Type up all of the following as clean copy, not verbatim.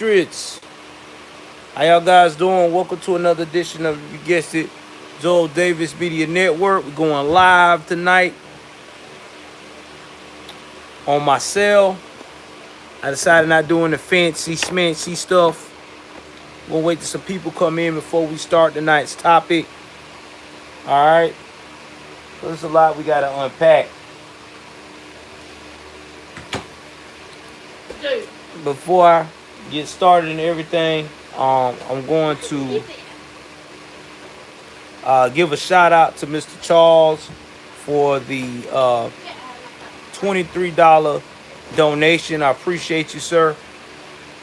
Patriots. How y'all guys doing? Welcome to another edition of, you guessed it, Joel Davis Media Network. We're going live tonight on my cell. I decided not doing the fancy smancy stuff. We'll wait till some people come in before we start tonight's topic. All right. There's a lot we got to unpack. Before I get started and everything, I'm going to give a shout out to Mr. Charles for the $23 donation. I appreciate you, sir.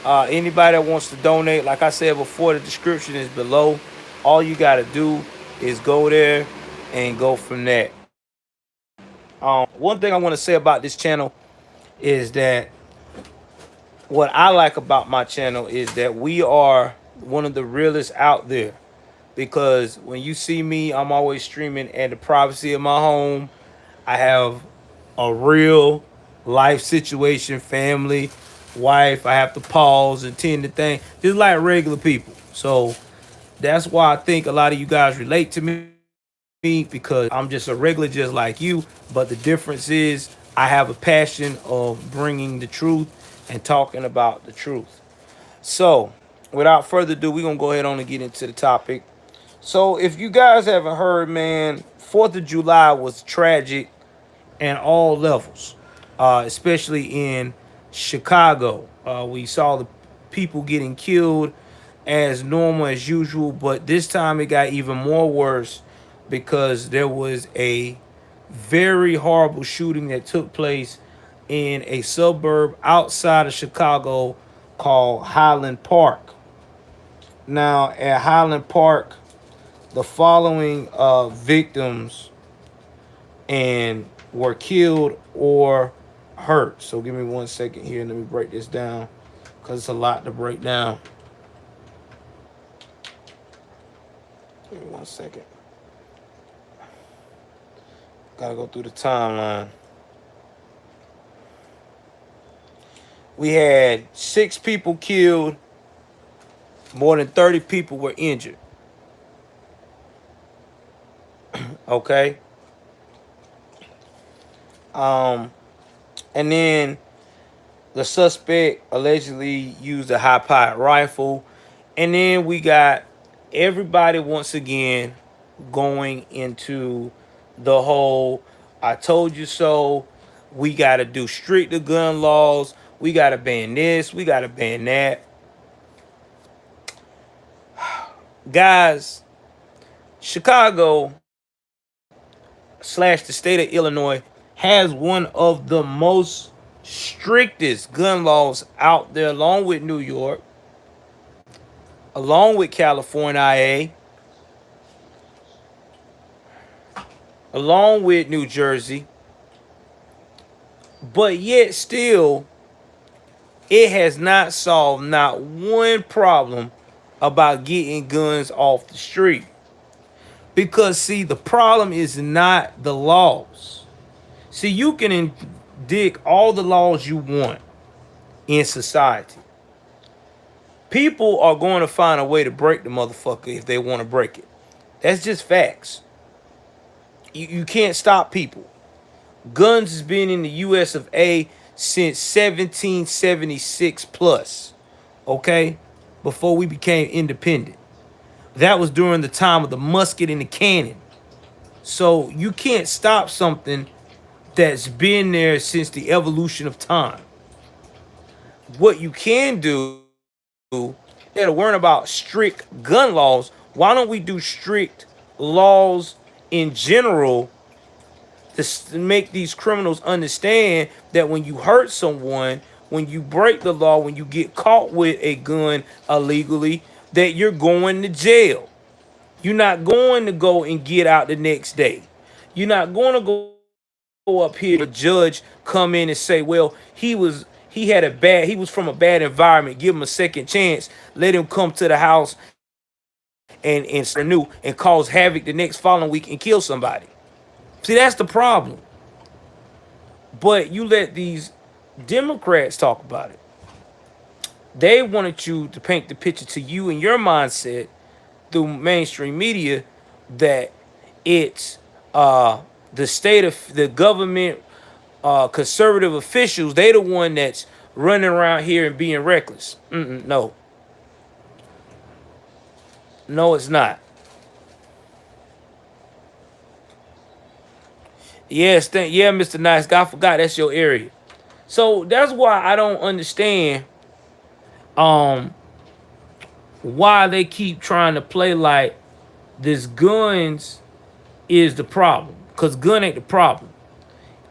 Anybody that wants to donate, like I said before, the description is below. All you got to do is go there and go from there. One thing I want to say about this channel is that what I like about my channel is that we are one of the realest out there. Because when you see me, I'm always streaming at the privacy of my home. I have a real life situation, family, wife. I have to pause and tend to things, just like regular people. So that's why I think a lot of you guys relate to me, because I'm just a regular just like you. But the difference is I have a passion of bringing the truth and talking about the truth. So without further ado, we're going to go ahead on and get into the topic. So if you guys haven't heard, man, 4th of July was tragic in all levels, especially in Chicago. We saw the people getting killed as normal as usual, but this time it got even more worse because there was a very horrible shooting that took place in a suburb outside of Chicago called Highland Park. Now, at Highland Park, the following victims and were killed or hurt. So give me 1 second here and let me break this down, because it's a lot to break down. Give me 1 second. Gotta go through the timeline. We had 6 people killed. More than 30 people were injured. Okay. And then the suspect allegedly used a high-powered rifle. And then we got everybody once again going into the whole "I told you so." We got to do stricter gun laws. We got to ban this. We got to ban that. Guys, Chicago / the state of Illinois has one of the most strictest gun laws out there, along with New York, along with California, along with New Jersey. But yet still, it has not solved not one problem about getting guns off the street. Because, see, the problem is not the laws. See, you can dig all the laws you want in society. People are going to find a way to break the motherfucker if they want to break it. That's just facts. You can't stop people. Guns has been in the U.S. of A. since 1776 plus. Okay? Before we became independent. That was during the time of the musket and the cannon. So you can't stop something that's been there since the evolution of time. What you can do, instead of worrying about strict gun laws, why don't we do strict laws in general to make these criminals understand that when you hurt someone, when you break the law, when you get caught with a gun illegally, that you're going to jail. You're not going to go and get out the next day. You're not going to go up here, the judge come in and say, well, he was from a bad environment. Give him a second chance. Let him come to the house and renew and cause havoc the next following week and kill somebody. See, that's the problem. But you let these Democrats talk about it. They wanted you to paint the picture to you and your mindset through mainstream media that it's the state of the government, conservative officials. They the one that's running around here and being reckless. No, no, it's not. Yes, yeah, Mr. Nice Guy. I forgot that's your area. So that's why I don't understand um why they keep trying to play like this guns is the problem. Cause gun ain't the problem.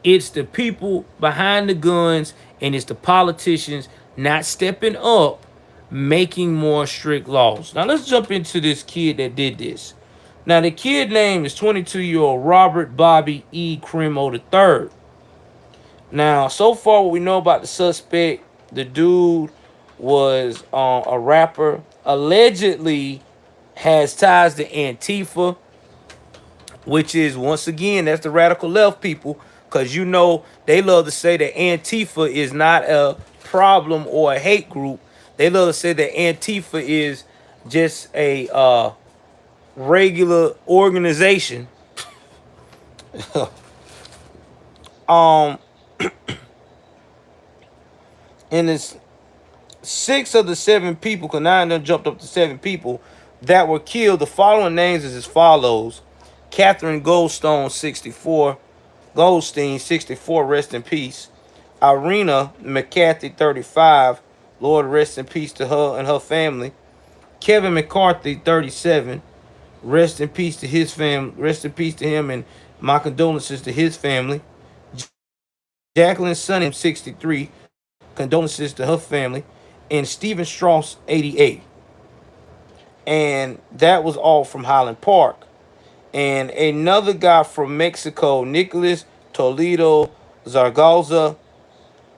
It's the people behind the guns and it's the politicians not stepping up, making more strict laws. Now let's jump into this kid that did this. Now the kid name is 22-year-old Robert Bobby E. Crimo III. Now, so far what we know about the suspect, the dude was a rapper, allegedly has ties to Antifa, which is, once again, that's the radical left people, because you know they love to say that Antifa is not a problem or a hate group. They love to say that Antifa is just a regular organization. um, and it's 6 of the 7 people, because now them jumped up to 7 people that were killed. The following names is as follows: Catherine Goldstein, 64, rest in peace. Irina McCarthy, 35, Lord rest in peace to her and her family. Kevin McCarthy, 37, rest in peace to his family. Rest in peace to him, and my condolences to his family. Jacqueline Sunny, 63, condolences to her family. And Stephen Strauss, 88. And that was all from Highland Park. And another guy from Mexico, Nicholas Toledo Zargalza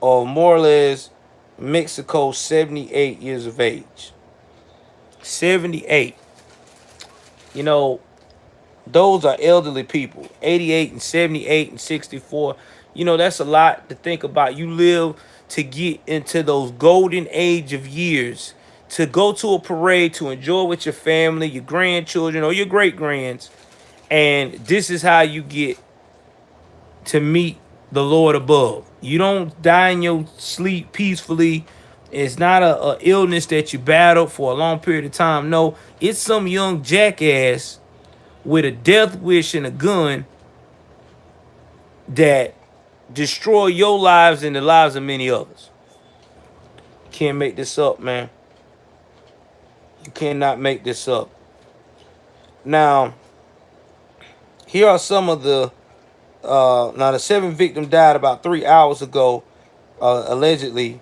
of Morales, Mexico, 78 years of age. 78. You know, those are elderly people. 88 and 78 and 64. You know, that's a lot to think about. You live to get into those golden age of years, to go to a parade, to enjoy with your family, your grandchildren, or your great grands. And this is how you get to meet the Lord above. You don't die in your sleep peacefully. It's not a illness that you battled for a long period of time. No, it's some young jackass with a death wish and a gun that destroy your lives and the lives of many others. Can't make this up, man. You cannot make this up. Now, here are some of the now the 7th victim died about 3 hours ago, allegedly.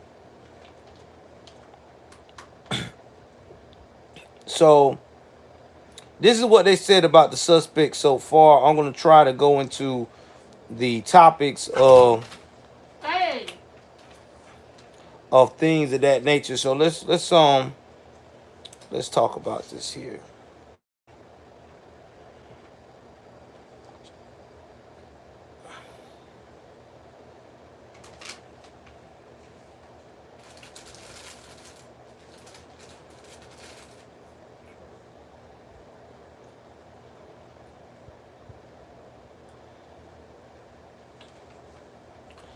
So this is what they said about the suspect so far. I'm going to try to go into the topics of things of that nature. So let's talk about this here.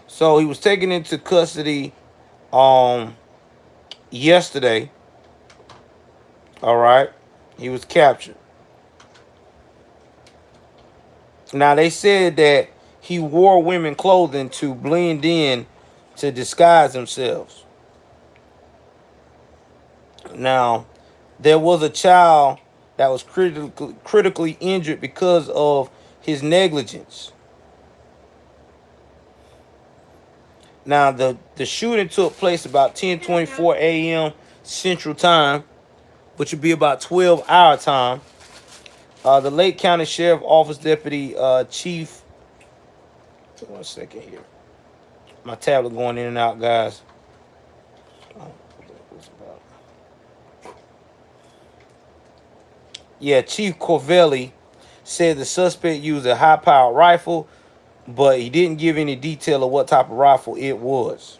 So he was taken into custody yesterday. All right. He was captured. Now they said that he wore women clothing to blend in, to disguise themselves. Now, there was a child that was critically injured because of his negligence. Now, the shooting took place about 10:24 a.m. Central Time, which would be about 12-hour time. The Lake County Sheriff Office Deputy Chief. One second here. My tablet going in and out, guys. Yeah, Chief Corvelli said the suspect used a high-powered rifle, but he didn't give any detail of what type of rifle it was.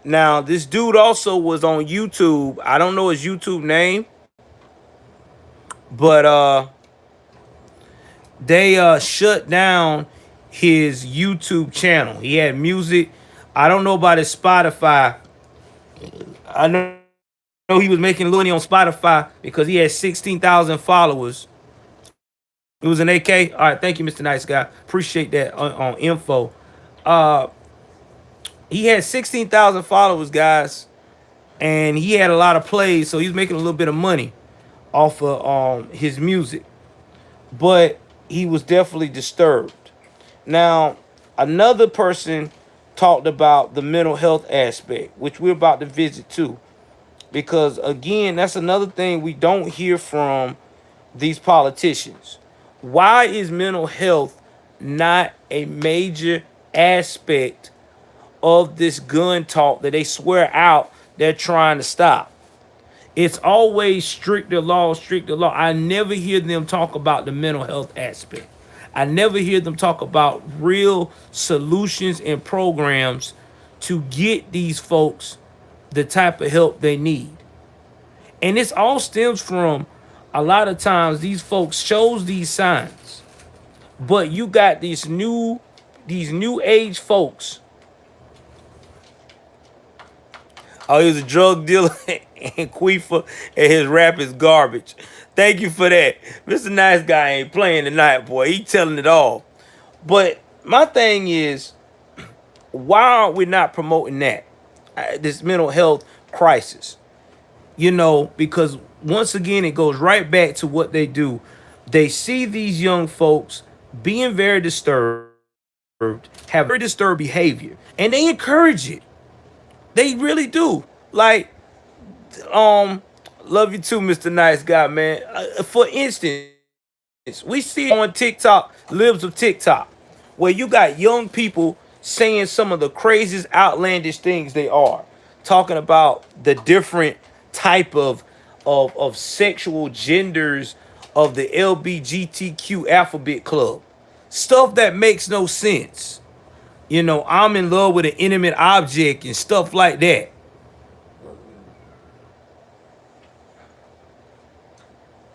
Now, this dude also was on YouTube. I don't know his YouTube name, but they shut down his YouTube channel. He had music. I don't know about his Spotify. I know he was making a little money on Spotify because he had 16,000 followers. It was an AK. All right, thank you, Mr. Nice Guy. Appreciate that on info. Uh, he had 16,000 followers, guys, and he had a lot of plays, so he was making a little bit of money off of his music. But he was definitely disturbed. Now, another person talked about the mental health aspect, which we're about to visit too. Because again, that's another thing we don't hear from these politicians. Why is mental health not a major aspect of this gun talk that they swear out they're trying to stop? It's always stricter law, stricter law. I never hear them talk about the mental health aspect. I never hear them talk about real solutions and programs to get these folks the type of help they need. And this all stems from a lot of times these folks shows these signs. But you got these new age folks. Oh, he was a drug dealer and queefer, and his rap is garbage. Thank you for that. Mr. Nice Guy ain't playing tonight, boy. He telling it all. But my thing is, why aren't we not promoting that? This mental health crisis. You know, because once again, it goes right back to what they do. They see these young folks being very disturbed, have very disturbed behavior, and they encourage it. They really do. Like, love you too, Mr. Nice Guy, man. For instance, we see on TikTok, Libs of TikTok, where you got young people saying some of the craziest, outlandish things they are, talking about the different type of sexual genders of the LBGTQ alphabet club, stuff that makes no sense. You know, I'm in love with an inanimate object and stuff like that.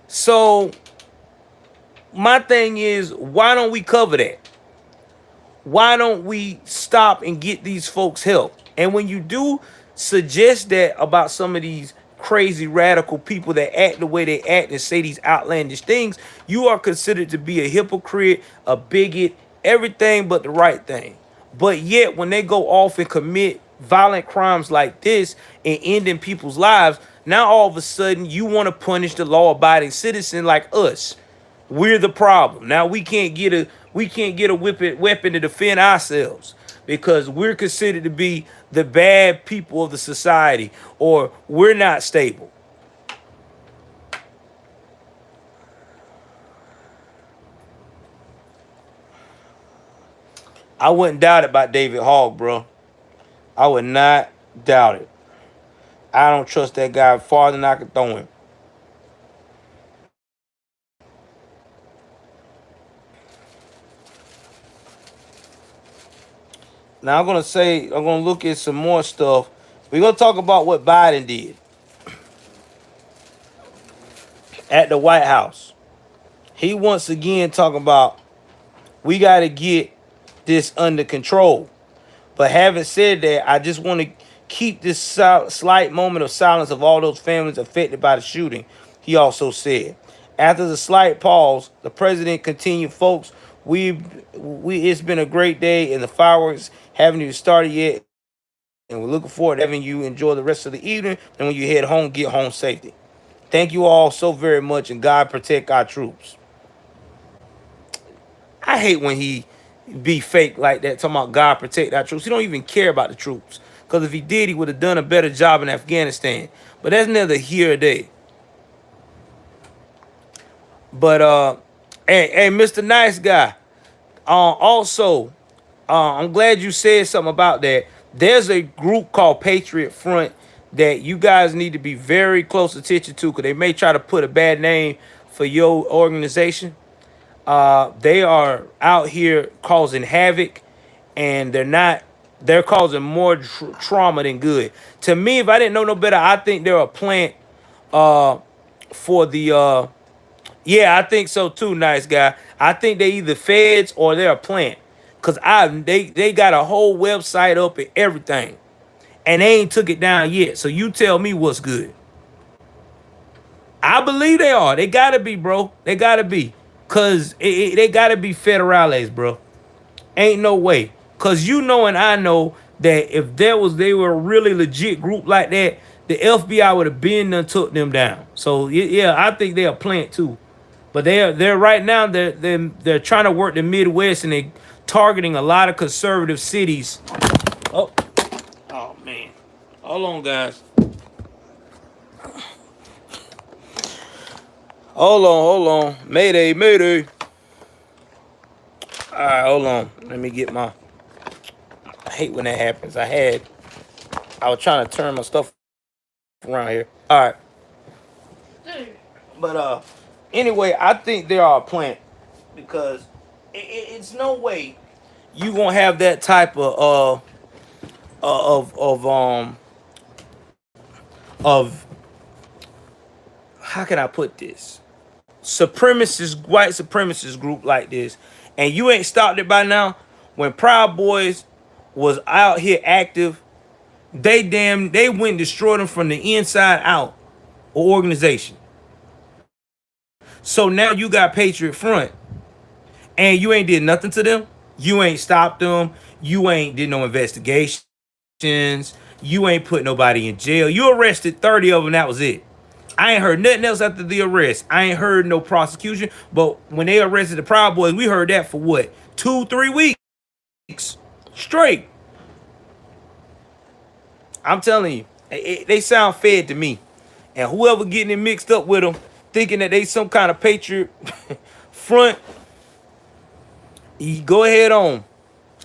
So my thing is, why don't we cover that? Why don't we stop and get these folks help? And when you do suggest that about some of these crazy radical people that act the way they act and say these outlandish things, you are considered to be a hypocrite, a bigot, everything but the right thing. But yet when they go off and commit violent crimes like this and ending people's lives, now all of a sudden you want to punish the law-abiding citizen like us. We're the problem. Now we can't get a weapon to defend ourselves because we're considered to be the bad people of the society, or we're not stable. I wouldn't doubt it about David Hogg, bro. I would not doubt it. I don't trust that guy farther than I could throw him. Now I'm gonna look at some more stuff. We're gonna talk about what Biden did at the White House. He once again talking about we gotta get this under control. But having said that, I just want to keep this slight moment of silence of all those families affected by the shooting. He also said, after the slight pause, the president continued, folks, we it's been a great day and the fireworks haven't even started yet. And we're looking forward to having you enjoy the rest of the evening. And when you head home, get home safety. Thank you all so very much, and God protect our troops. I hate when he be fake like that, talking about God protect our troops. He don't even care about the troops. Because if he did, he would have done a better job in Afghanistan. But that's neither here or there. But hey, Mr. Nice Guy. Also, I'm glad you said something about that. There's a group called Patriot Front that you guys need to be very close attention to, because they may try to put a bad name for your organization. They are out here causing havoc, and they're not They're causing more trauma than good. To me, if I didn't know no better, I think they're a plant uh, for the yeah, I think so too, nice guy. I think they either feds or they're a plant. Cause they got a whole website up and everything. And they ain't took it down yet. So you tell me what's good. I believe they are. They gotta be, bro. They gotta be. Cause they gotta be federales, bro. Ain't no way. Cause you know and I know that if they were a really legit group like that, the FBI would have been and took them down. So yeah, I think they're a plant too. But they're right now they're trying to work the Midwest and they targeting a lot of conservative cities. Oh, oh man. Hold on, guys. Hold on. Mayday, mayday. All right, hold on. Let me get my. I hate when that happens. I was trying to turn my stuff around here. All right, but anyway, I think they are a plant because it's no way you gonna have that type of how can I put this white supremacist group like this, and you ain't stopped it by now. When Proud Boys was out here active, they went and destroyed them from the inside out, organization. So now you got Patriot Front, and you ain't did nothing to them. You ain't stopped them. You ain't did no investigations. You ain't put nobody in jail. You arrested 30 of them. That was it. I ain't heard nothing else after the arrest. I ain't heard no prosecution. But when they arrested the Proud Boys, we heard that for what? 2-3 weeks straight. I'm telling you, they sound fed to me. And whoever getting it mixed up with them, thinking that they some kind of patriot front, you go ahead on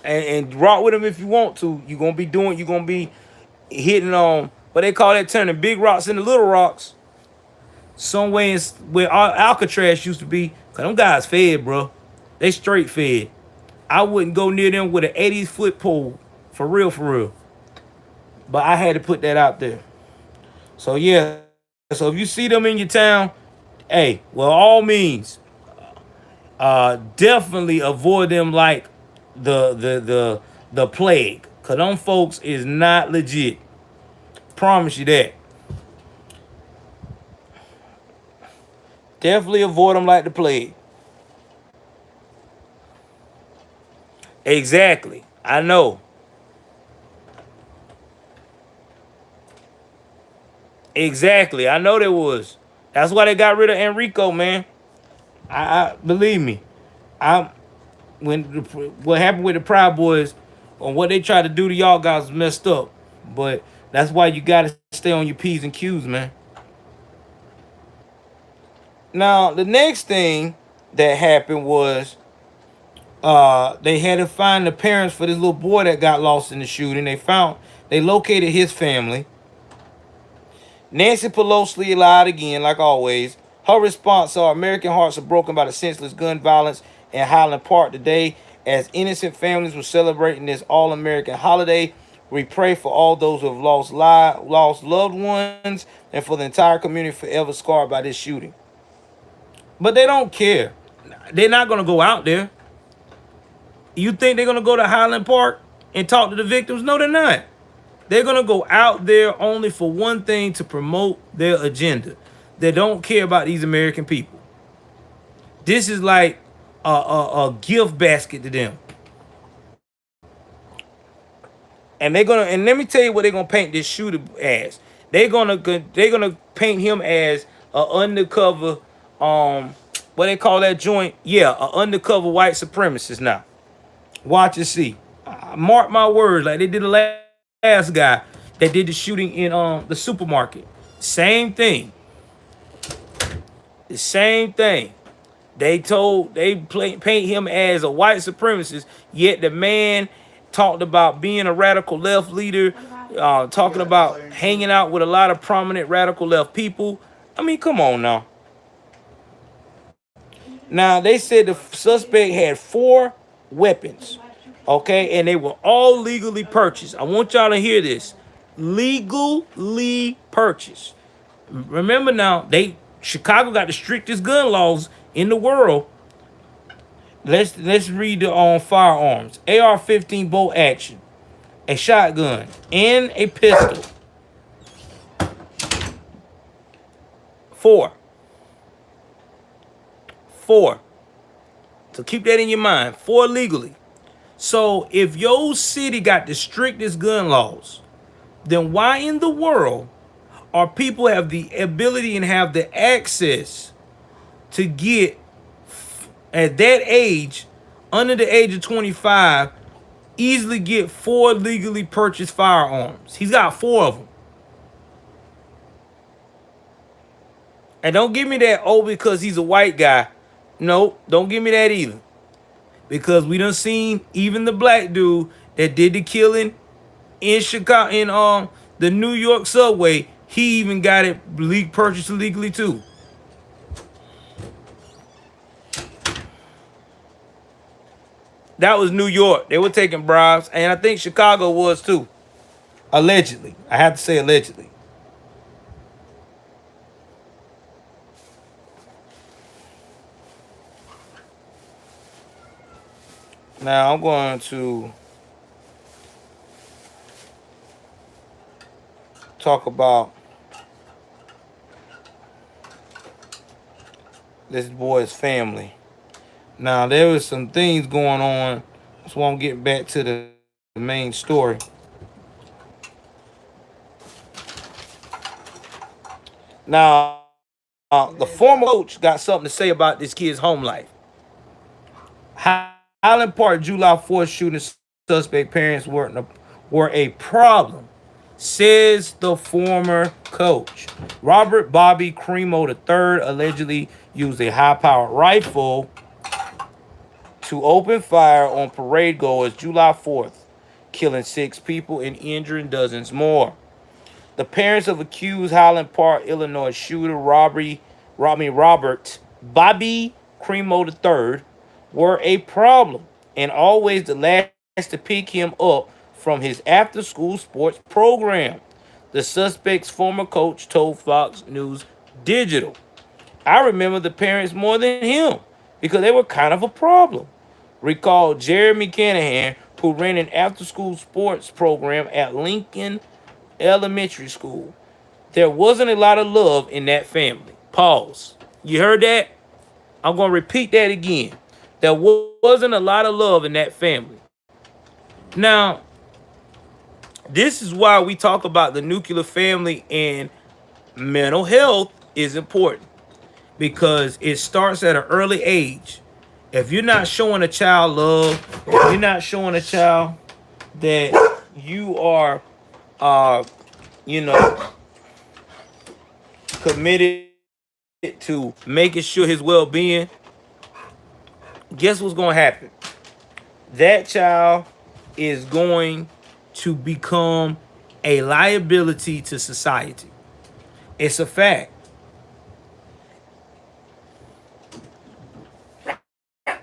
and rock with them if you want to. You're gonna be hitting on what they call that, turning big rocks into little rocks. Somewhere where Alcatraz used to be. Cause them guys fed, bro. They straight fed. I wouldn't go near them with an 80-foot pole. For real, for real. But I had to put that out there. So yeah. So if you see them in your town, hey, well, all means, definitely avoid them like the plague. Cause them folks is not legit. Promise you that. Definitely avoid them like the plague. Exactly. I know. Exactly. I know there was. That's why they got rid of Enrico, man. I believe me. I when what happened with the Proud Boys and what they tried to do to y'all guys was messed up. But that's why you gotta stay on your P's and Q's, man. Now the next thing that happened was they had to find the parents for this little boy that got lost in the shooting. They located his family. Nancy Pelosi lied again, like always. Her response are American hearts are broken by the senseless gun violence in Highland Park today. As innocent families were celebrating this all-American holiday, we pray for all those who have lost loved ones and for the entire community forever scarred by this shooting. But they don't care. They're not going to go out there. You think they're going to go to Highland Park and talk to the victims? No, they're not. They're going to go out there only for one thing, to promote their agenda. They don't care about these American people. This is like a gift basket to them. And let me tell you what they're gonna paint this shooter as. They're gonna paint him as a undercover what they call that joint? Yeah, a undercover white supremacist now. Watch and see. Mark my words, like they did the last guy that did the shooting in the supermarket. Same thing. The same thing. Paint him as a white supremacist, yet the man talked about being a radical left leader, talking about hanging out with a lot of prominent radical left people. I mean, come on now. Now, they said the suspect had 4 weapons. Okay, and they were all legally purchased. I want y'all to hear this. Legally purchased. Remember now, Chicago got the strictest gun laws in the world. Let's read the on firearms. AR-15 bolt action, a shotgun, and a pistol. Four. Four. So keep that in your mind. Four legally. So if your city got the strictest gun laws, then why in the world are people have the ability and have the access to get at that age, under the age of 25, easily get four legally purchased firearms? He's got four of them. And don't give me that, oh, because he's a white guy. No, don't give me that either. Because we done seen even the black dude that did the killing in Chicago, in the New York subway, he even got it purchased legally too. That was New York. They were taking bribes, and I think Chicago was too. Allegedly. I have to say allegedly. Now I'm going to talk about this boy's family. Now there was some things going on, so I'm getting back to the main story. Now, the former coach got something to say about this kid's home life. Highland Park July 4th shooting suspect parents were a problem, says the former coach. Robert Bobby Crimo III allegedly used a high-powered rifle to open fire on parade goers July 4th, killing 6 people and injuring dozens more. The parents of accused Highland Park, Illinois shooter Robert Bobby Crimo III were a problem and always the last to pick him up from his after-school sports program. The suspect's former coach told Fox News Digital. I remember the parents more than him because they were kind of a problem. Recalled Jeremy Canahan, who ran an after-school sports program at Lincoln Elementary School. There wasn't a lot of love in that family. Pause. You heard that? I'm going to repeat that again. There wasn't a lot of love in that family. Now, this is why we talk about the nuclear family, and mental health is important because it starts at an early age. If you're not showing a child love, if you're not showing a child that you are, uh, you know, committed to making sure his well-being, guess what's going to happen? That child is going to become a liability to society. It's a fact.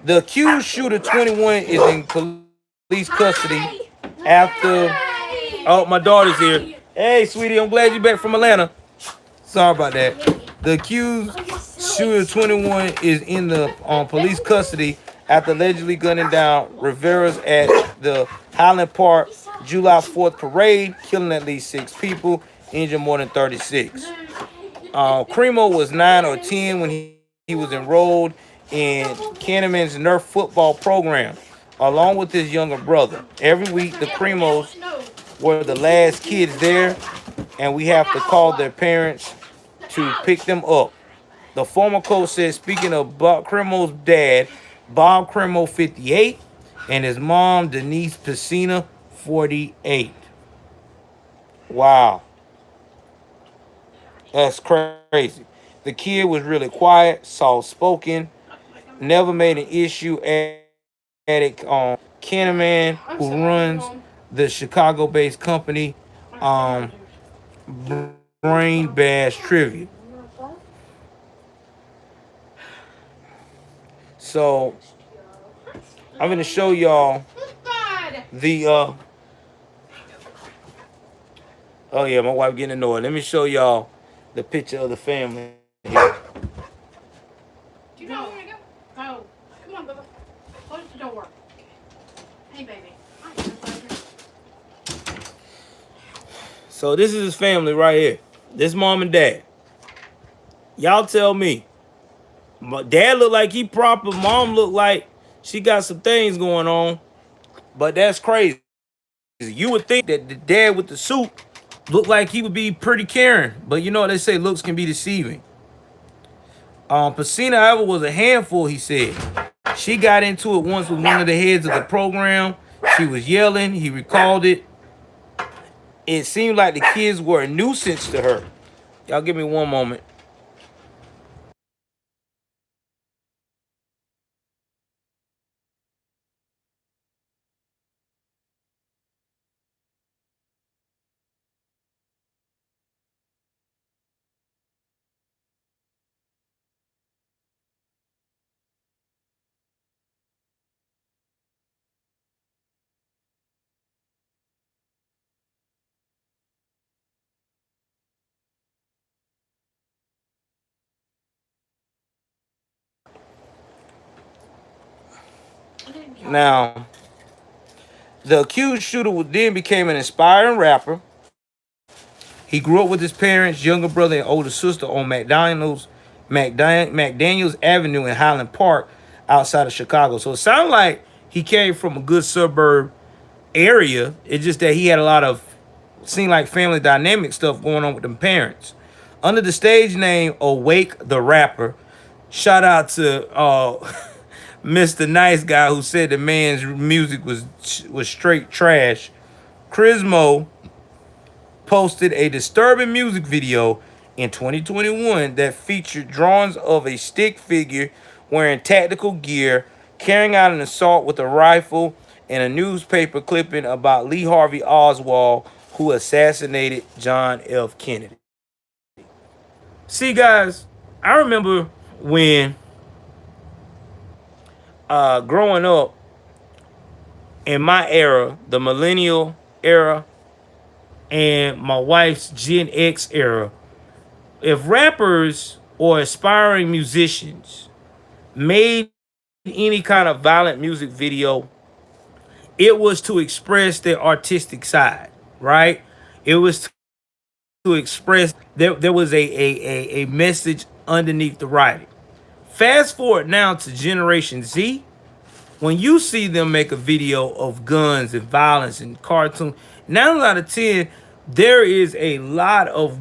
The accused shooter, 21, is in police custody after. Oh, my daughter's here. Hey, sweetie, I'm glad you're back from Atlanta. Sorry about that. The accused shooter, 21, is in the police custody after allegedly gunning down Rivera's at the Highland Park July 4th parade, killing at least 6 people, injured more than 36. Crimo was 9 or 10 when he was enrolled in Kahneman's Nerf football program, along with his younger brother. Every week, the Crimos were the last kids there, and we have to call their parents to pick them up. The former coach said, speaking of Bob Crimo's dad, Bob Crimo, 58, and his mom, Denise Piscina, 48. Wow. That's crazy. The kid was really quiet, soft-spoken, never made an issue at it. Kahneman, who runs the Chicago-based company, Brain Bash Trivia. So I'm gonna show y'all The oh yeah, my wife getting annoyed. Let me show y'all the picture of the family here. Do you know where to go? Oh, come on, Bubba. Close the door. Hey, baby. Hi, baby. So this is his family right here. This mom and dad. Y'all tell me. My dad look like he proper. Mom look like she got some things going on. But that's crazy. You would think that the dad with the suit looked like he would be pretty caring. But you know what they say, looks can be deceiving. Pacina, however, was a handful, he said. She got into it once with one of the heads of the program. She was yelling. He recalled it. It seemed like the kids were a nuisance to her. Y'all give me one moment. Now, the accused shooter then became an inspiring rapper. He grew up with his parents, younger brother, and older sister on McDaniels Avenue in Highland Park outside of Chicago. So it sounded like he came from a good suburb area. It's just that he had a lot of, seemed like family dynamic stuff going on with them parents. Under the stage name Awake the Rapper, shout out to Mr. Nice Guy who said the man's music was straight trash. Crimo posted a disturbing music video in 2021 that featured drawings of a stick figure wearing tactical gear, carrying out an assault with a rifle, and a newspaper clipping about Lee Harvey Oswald, who assassinated John F. Kennedy. See, guys, I remember when growing up in my era, the millennial era, and my wife's Gen X era, if rappers or aspiring musicians made any kind of violent music video, it was to express their artistic side, right? It was to express there was a message underneath the writing. Fast forward now to Generation Z. When you see them make a video of guns and violence and cartoon, 9 out of 10, there is a lot of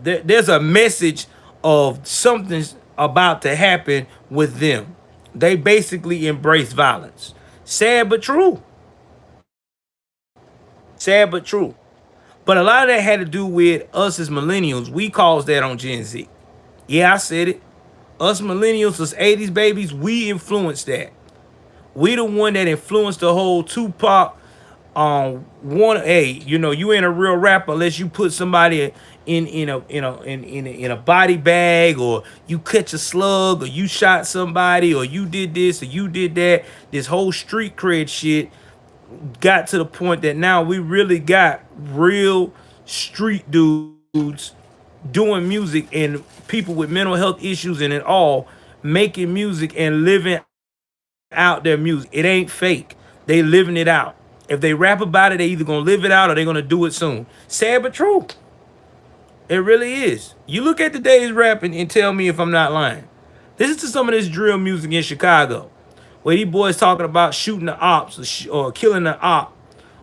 there's a message of something's about to happen with them. They basically embrace violence. Sad but true. Sad but true. But a lot of that had to do with us as millennials. We caused that on Gen Z. Yeah, I said it. Us millennials, us 80s babies, we influenced that. We the one that influenced the whole Tupac. One, hey, you know, you ain't a real rapper unless you put somebody in a body bag, or you catch a slug, or you shot somebody, or you did this, or you did that. This whole street cred shit got to the point that now we really got real street dudes doing music, and people with mental health issues and it all making music and living out their music. It ain't fake. They living it out. If they rap about it, they either gonna live it out or they gonna do it soon. Sad but true. It really is. You look at today's rap and tell me if I'm not lying. Listen to some of this drill music in Chicago, where these boys talking about shooting the ops, or killing the op,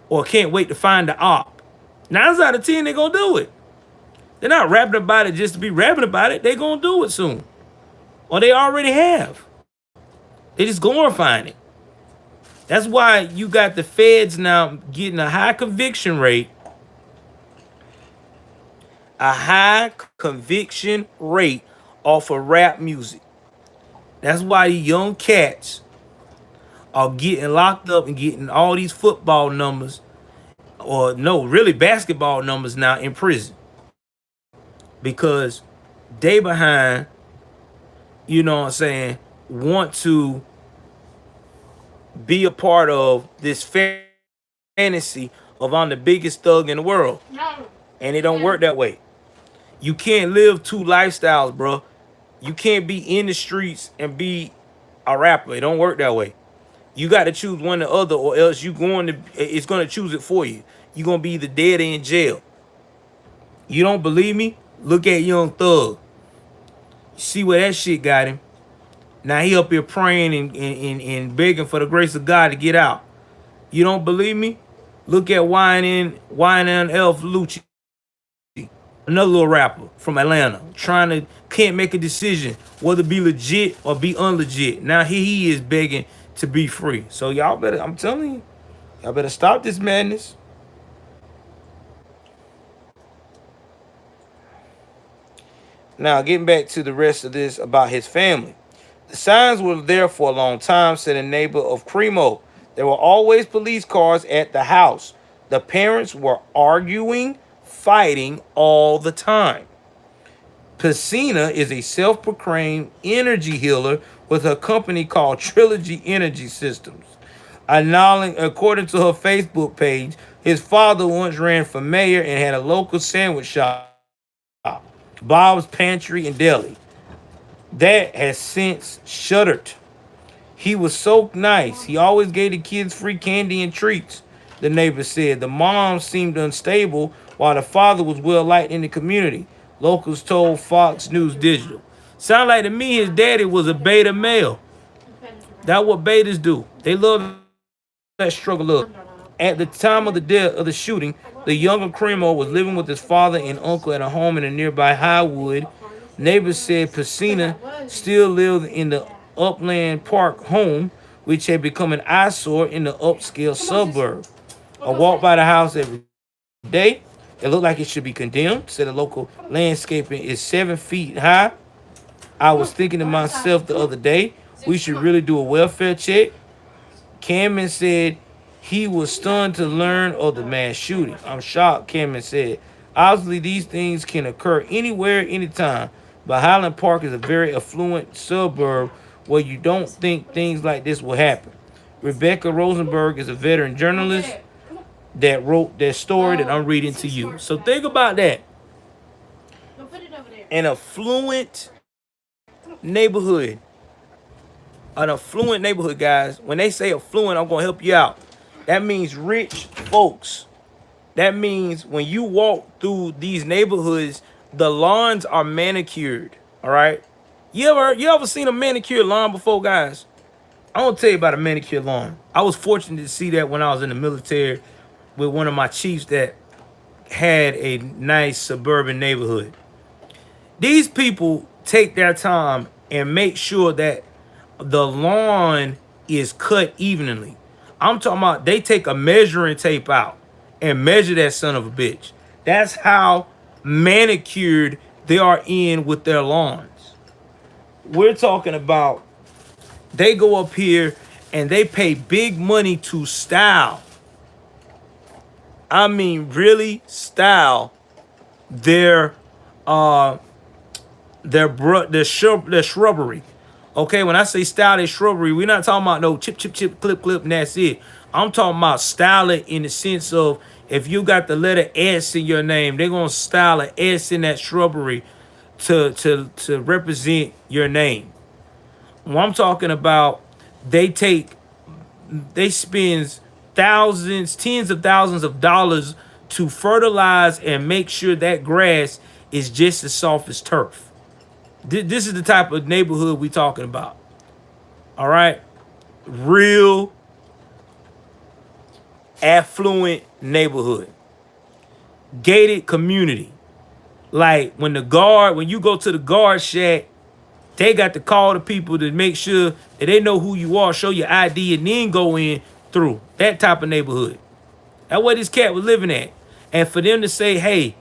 or can't wait to find the op. 9 out of 10, they gonna do it. They're not rapping about it just to be rapping about it. They gonna do it soon, or they already have. They just glorifying it. That's why you got the feds now getting a high conviction rate. A high conviction rate off of rap music. That's why these young cats are getting locked up and getting all these football numbers, or no, really basketball numbers now in prison. Because they behind, you know what I'm saying, want to be a part of this fantasy of I'm the biggest thug in the world. No. And it don't Yeah. work that way. You can't live two lifestyles, bro. You can't be in the streets and be a rapper. It don't work that way. You got to choose one or the other, or else it's going to choose it for you. You're going to be either dead or in jail. You don't believe me? Look at Young Thug. See where that shit got him. Now he up here praying and begging for the grace of God to get out. You don't believe me? Look at YNL Lucci, another little rapper from Atlanta, can't make a decision whether to be legit or be unlegit. Now here he is begging to be free. So y'all better, I'm telling you, y'all better stop this madness. Now getting back to the rest of this about his family. The signs were there for a long time, said a neighbor of Crimo. There were always police cars at the house. The parents were arguing, fighting all the time. Piscina is a self-proclaimed energy healer with a company called Trilogy Energy Systems. According to her Facebook page, his father once ran for mayor and had a local sandwich shop, Bob's Pantry and Deli. That has since shuttered. He was so nice. He always gave the kids free candy and treats, the neighbor said. The mom seemed unstable while the father was well liked in the community, locals told Fox News Digital. Sound like to me his daddy was a beta male. That's what betas do. They love that struggle up. At the time of the death of the shooting, the younger Crimo was living with his father and uncle at a home in a nearby Highwood. Neighbors said Piscina still lived in the Upland Park home, which had become an eyesore in the upscale suburb. I walk by the house every day. It looked like it should be condemned, said the local landscaping is 7 feet high. I was thinking to myself the other day, we should really do a welfare check. Cameron said he was stunned to learn of the mass shooting. I'm shocked, Cameron said. Obviously, these things can occur anywhere, anytime. But Highland Park is a very affluent suburb where you don't think things like this will happen. Rebecca Rosenberg is a veteran journalist that wrote that story that I'm reading to you. So think about that. An affluent neighborhood. An affluent neighborhood, guys. When they say affluent, I'm going to help you out. That means rich folks. That means when you walk through these neighborhoods, the lawns are manicured. All right. You ever seen a manicured lawn before, guys? I want to tell you about a manicured lawn. I was fortunate to see that when I was in the military with one of my chiefs that had a nice suburban neighborhood. These people take their time and make sure that the lawn is cut evenly. I'm talking about they take a measuring tape out and measure that son of a bitch. That's how manicured they are in with their lawns. We're talking about they go up here and they pay big money to style. I mean, really style their shrubbery. Okay, when I say style their shrubbery, we're not talking about no chip, chip, chip, clip, clip, and that's it. I'm talking about style it in the sense of if you got the letter S in your name, they're gonna style an S in that shrubbery to represent your name. When I'm talking about, they spend thousands, tens of thousands of dollars to fertilize and make sure that grass is just as soft as turf. This is the type of neighborhood we talking about. All right, real affluent neighborhood, gated community. Like when you go to the guard shack, they got to call the people to make sure that they know who you are, show your ID, and then go in through that type of neighborhood. That's where this cat was living at. And for them to say, hey,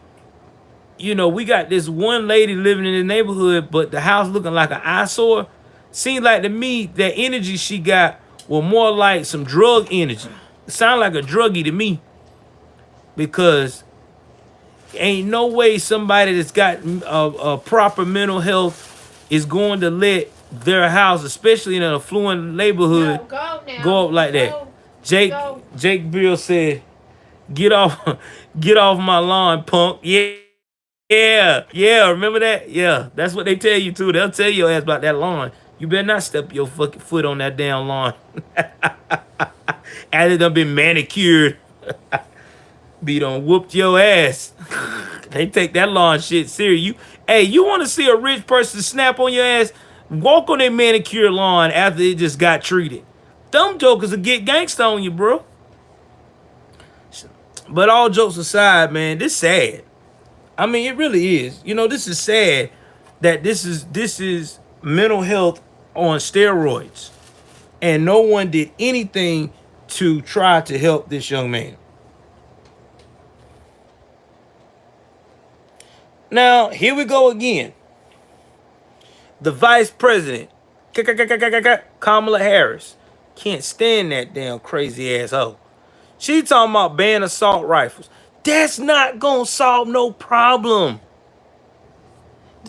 we got this one lady living in the neighborhood, but the house looking like an eyesore, seemed like to me that energy she got was more like some drug energy. It sounded like a druggie to me, because ain't no way somebody that's got a proper mental health is going to let their house, especially in an affluent neighborhood, go up like that. Jake Bill said Get off, get off my lawn, punk. Yeah. Remember that? Yeah, that's what they tell you too. They'll tell your ass about that lawn. You better not step your fucking foot on that damn lawn. After it done been manicured, be done whooped your ass. They take that lawn shit serious. You want to see a rich person snap on your ass? Walk on their manicured lawn after it just got treated. Dumb jokers will get gangsta on you, bro. But all jokes aside, man, this sad. I mean, it really is. This is sad that this is mental health on steroids, and no one did anything to try to help this young man. Now, here we go again. The vice president, Kamala Harris, can't stand that damn crazy asshole. She talking about banning assault rifles. That's not gonna solve no problem.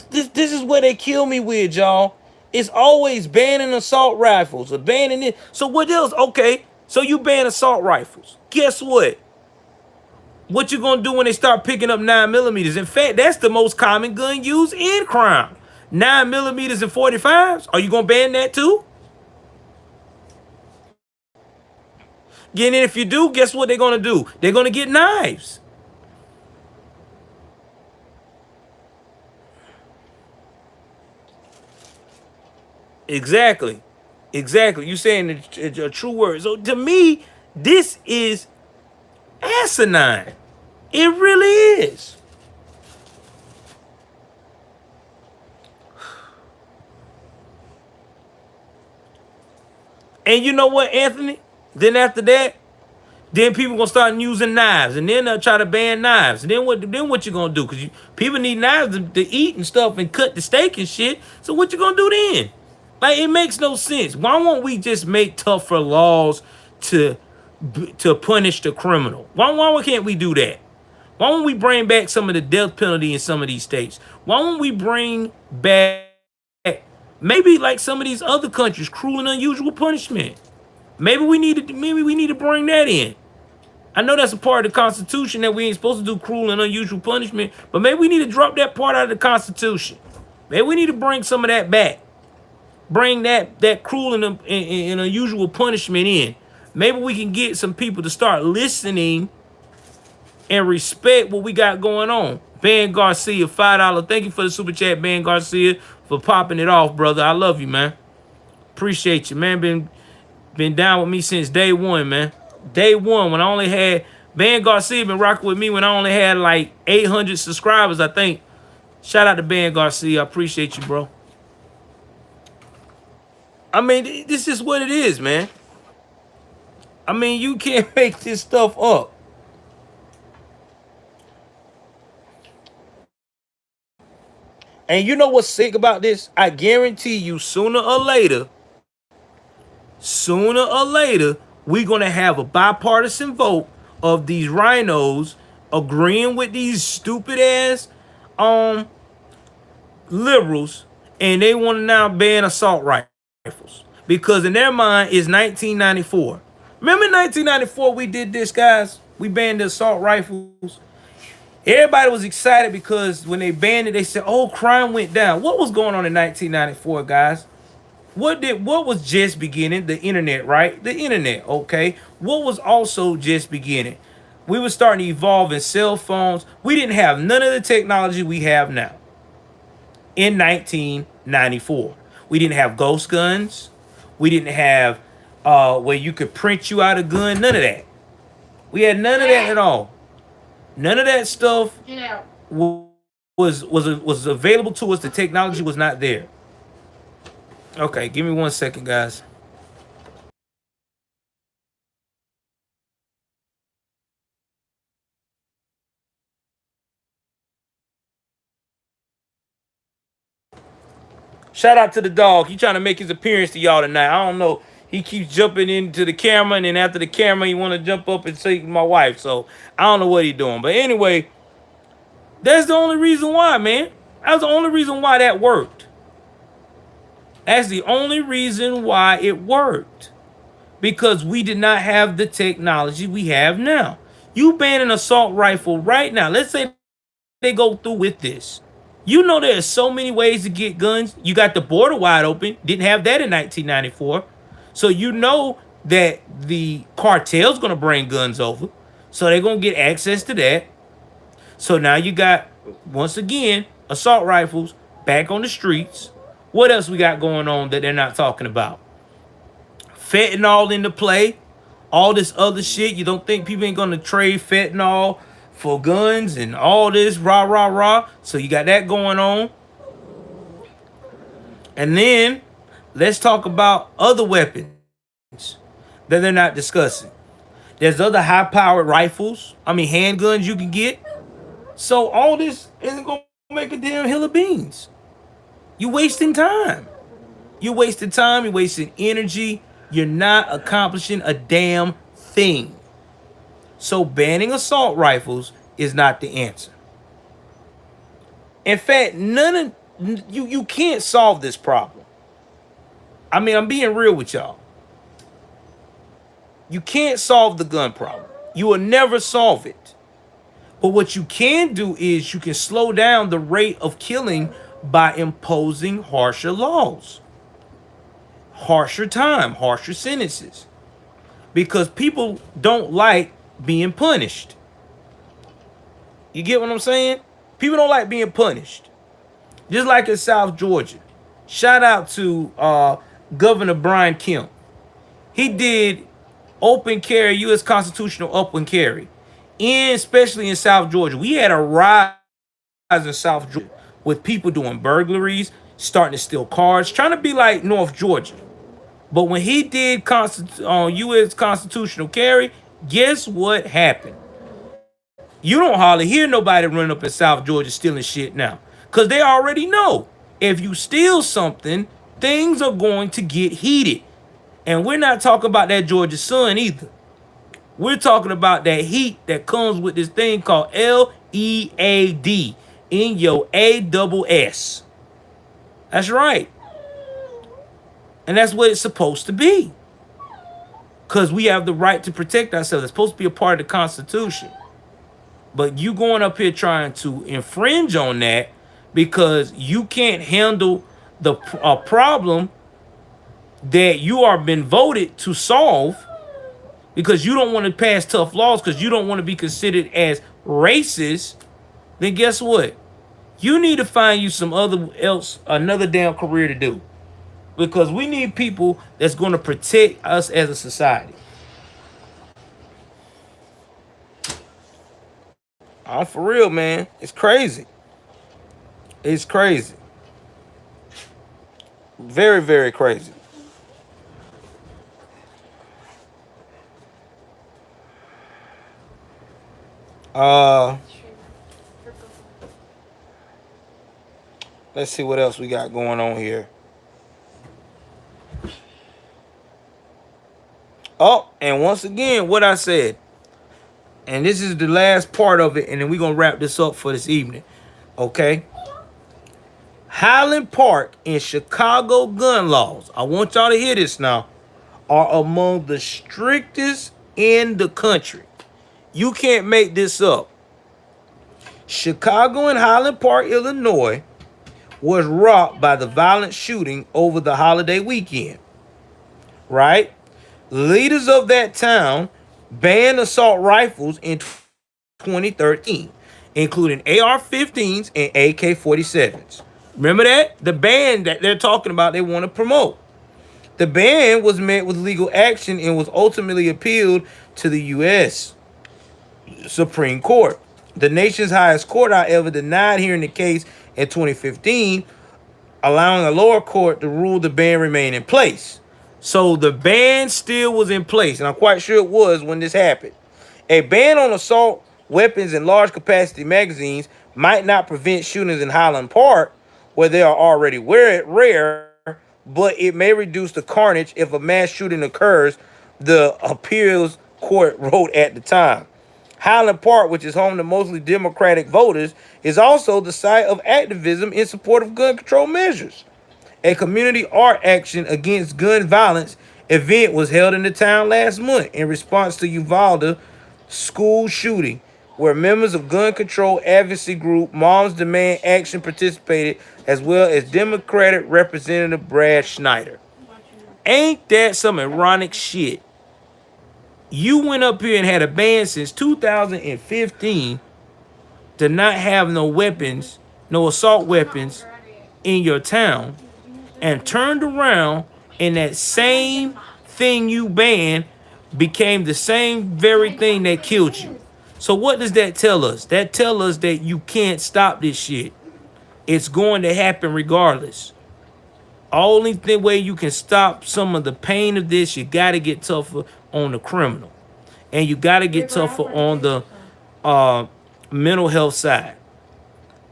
This is where they kill me with, y'all. It's always banning assault rifles or banning it. So what else? Okay, so you ban assault rifles. Guess what? What you gonna do when they start picking up 9mm? In fact, that's the most common gun used in crime. 9mm and 45s. Are you gonna ban that too? And if you do, guess what they're gonna do? They're gonna get knives. Exactly. You saying a true word. So to me, this is asinine. It really is. And you know what, Anthony? Then after that, then people gonna start using knives, and then they'll try to ban knives. And then what you gonna do? Because people need knives to eat and stuff and cut the steak and shit. So what you gonna do then? Like, it makes no sense. Why won't we just make tougher laws to punish the criminal? Why can't we do that? Why won't we bring back some of the death penalty in some of these states? Why won't we bring back maybe like some of these other countries, cruel and unusual punishment? Maybe we need to bring that in. I know that's a part of the Constitution that we ain't supposed to do cruel and unusual punishment, but maybe we need to drop that part out of the Constitution. Maybe we need to bring some of that back. Bring that cruel and unusual punishment in. Maybe we can get some people to start listening and respect what we got going on. Ben Garcia, $5. Thank you for the super chat, Ben Garcia, for popping it off, brother. I love you, man. Appreciate you, man. Been down with me since day one, man. Day one, when I only had Ben Garcia been rocking with me when I only had like 800 subscribers, I think. Shout out to Ben Garcia. I appreciate you, bro. I mean, this is what it is, man. I mean, you can't make this stuff up. And you know what's sick about this? I guarantee you, sooner or later, we're going to have a bipartisan vote of these rhinos agreeing with these stupid ass liberals, and they want to now ban assault rifles. Because in their mind, it's 1994. Remember in 1994 we did this, guys? We banned the assault rifles. Everybody was excited because when they banned it, they said, oh, crime went down. What was going on in 1994, guys? What was just beginning? The internet, right? The internet, okay? What was also just beginning? We were starting to evolve in cell phones. We didn't have none of the technology we have now in 1994. We didn't have ghost guns. We didn't have where you could print you out a gun. None of that. We had none of that at all. None of that stuff was available to us. The technology was not there. Okay, give me 1 second, guys. Shout out to the dog. He trying to make his appearance to y'all tonight. I don't know. He keeps jumping into the camera, and then after the camera, he want to jump up and say my wife. So I don't know what he's doing. But anyway, that's the only reason why, man. That's the only reason why that worked. That's the only reason why it worked. Because we did not have the technology we have now. You ban an assault rifle right now. Let's say they go through with this. You know there's so many ways to get guns. You got the border wide open. Didn't have that in 1994. So you know that the cartel's gonna bring guns over. So they're gonna get access to that. So now you got, once again, assault rifles back on the streets. What else we got going on that they're not talking about? Fentanyl into play, all this other shit. You don't think people ain't gonna trade fentanyl for guns and all this rah rah rah? So you got that going on. And then let's talk about other weapons that they're not discussing. There's other high-powered rifles. I mean handguns you can get. So all this isn't gonna make a damn hill of beans. You wasting time. You're wasting time. You're wasting energy. You're not accomplishing a damn thing. So banning assault rifles is not the answer. In fact, none of you can't solve this problem. I mean, I'm being real with y'all. You can't solve the gun problem. You will never solve it. But what you can do is you can slow down the rate of killing by imposing harsher laws, harsher time, harsher sentences. Because people don't like being punished. You get what I'm saying? People don't like being punished. Just like in South Georgia. Shout out to Governor Brian Kemp. He did open carry, U.S. constitutional open carry, especially in South Georgia. We had a rise in South Georgia with people doing burglaries, starting to steal cars, trying to be like North Georgia. But when he did U.S. constitutional carry, guess what happened? You don't hardly hear nobody running up in South Georgia stealing shit now. Because they already know if you steal something, things are going to get heated. And we're not talking about that Georgia sun either. We're talking about that heat that comes with this thing called LEAD in your ASS. That's right. And that's what it's supposed to be. Because we have the right to protect ourselves. It's supposed to be a part of the Constitution. But you going up here trying to infringe on that because you can't handle the problem that you are been voted to solve, because you don't want to pass tough laws because you don't want to be considered as racist, then guess what? You need to find you another damn career to do. Because we need people that's going to protect us as a society. I'm for real, man. It's crazy. It's crazy. Very, very crazy. Uh, let's see what else we got going on here. Oh, and once again, what I said, and this is the last part of it, and then we're going to wrap this up for this evening. Okay? Highland Park and Chicago gun laws, I want y'all to hear this now, are among the strictest in the country. You can't make this up. Chicago and Highland Park, Illinois, was rocked by the violent shooting over the holiday weekend. Right? Leaders of that town banned assault rifles in 2013, including AR-15s and AK-47s. Remember that? The ban that they're talking about, they want to promote. The ban was met with legal action and was ultimately appealed to the U.S. Supreme Court. The nation's highest court, however, denied hearing the case in 2015, allowing a lower court to rule the ban remain in place. So the ban still was in place, and I'm quite sure it was when this happened. A ban on assault weapons and large capacity magazines might not prevent shootings in Highland Park, where they are already rare, but it may reduce the carnage if a mass shooting occurs, the appeals court wrote at the time. Highland Park, which is home to mostly Democratic voters, is also the site of activism in support of gun control measures. A community art action against gun violence event was held in the town last month in response to Uvalde school shooting, where members of gun control advocacy group Moms Demand Action participated, as well as Democratic Representative Brad Schneider. Ain't that some ironic shit? You went up here and had a ban since 2015 to not have no weapons, no assault weapons in your town, and turned around and that same thing you banned became the same very thing that killed you. So what does that tell us? That tell us that you can't stop this shit. It's going to happen regardless. Only thing way you can stop some of the pain of this, you got to get tougher on the criminal, and you got to get tougher on the mental health side.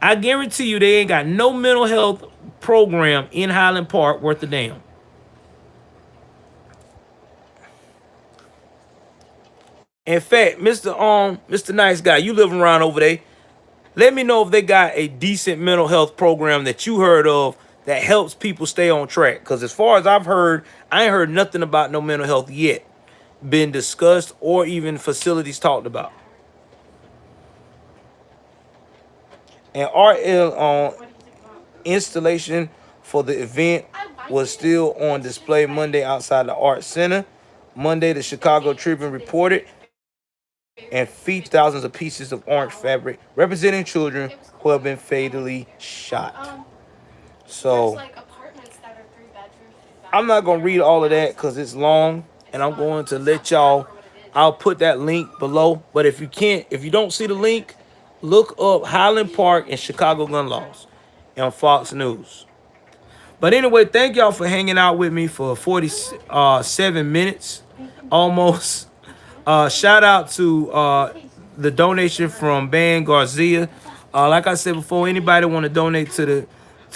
I guarantee you, they ain't got no mental health program in Highland Park worth a damn. In fact, Mr. Nice Guy, you live around over there. Let me know if they got a decent mental health program that you heard of that helps people stay on track. Because as far as I've heard, I ain't heard nothing about no mental health yet been discussed or even facilities talked about. And art installation for the event was still on display Monday outside the Art Center. Monday, the Chicago Tribune reported and featured thousands of pieces of orange fabric representing children who have been fatally shot. So I'm not going to read all of that because it's long, and I'm going to let y'all, I'll put that link below. But if you don't see the link, look up Highland Park and Chicago gun laws on Fox News. But anyway, thank y'all for hanging out with me for 47 minutes almost. Shout out to the donation from Ban Garcia. Like I said before, anybody want to donate to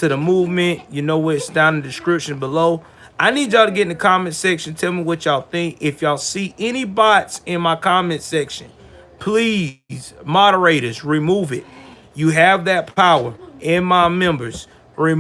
the movement, you know what's down in the description below. I need y'all to get in the comment section. Tell me what y'all think. If y'all see any bots in my comment section, please, moderators, remove it. You have that power in my members. Remove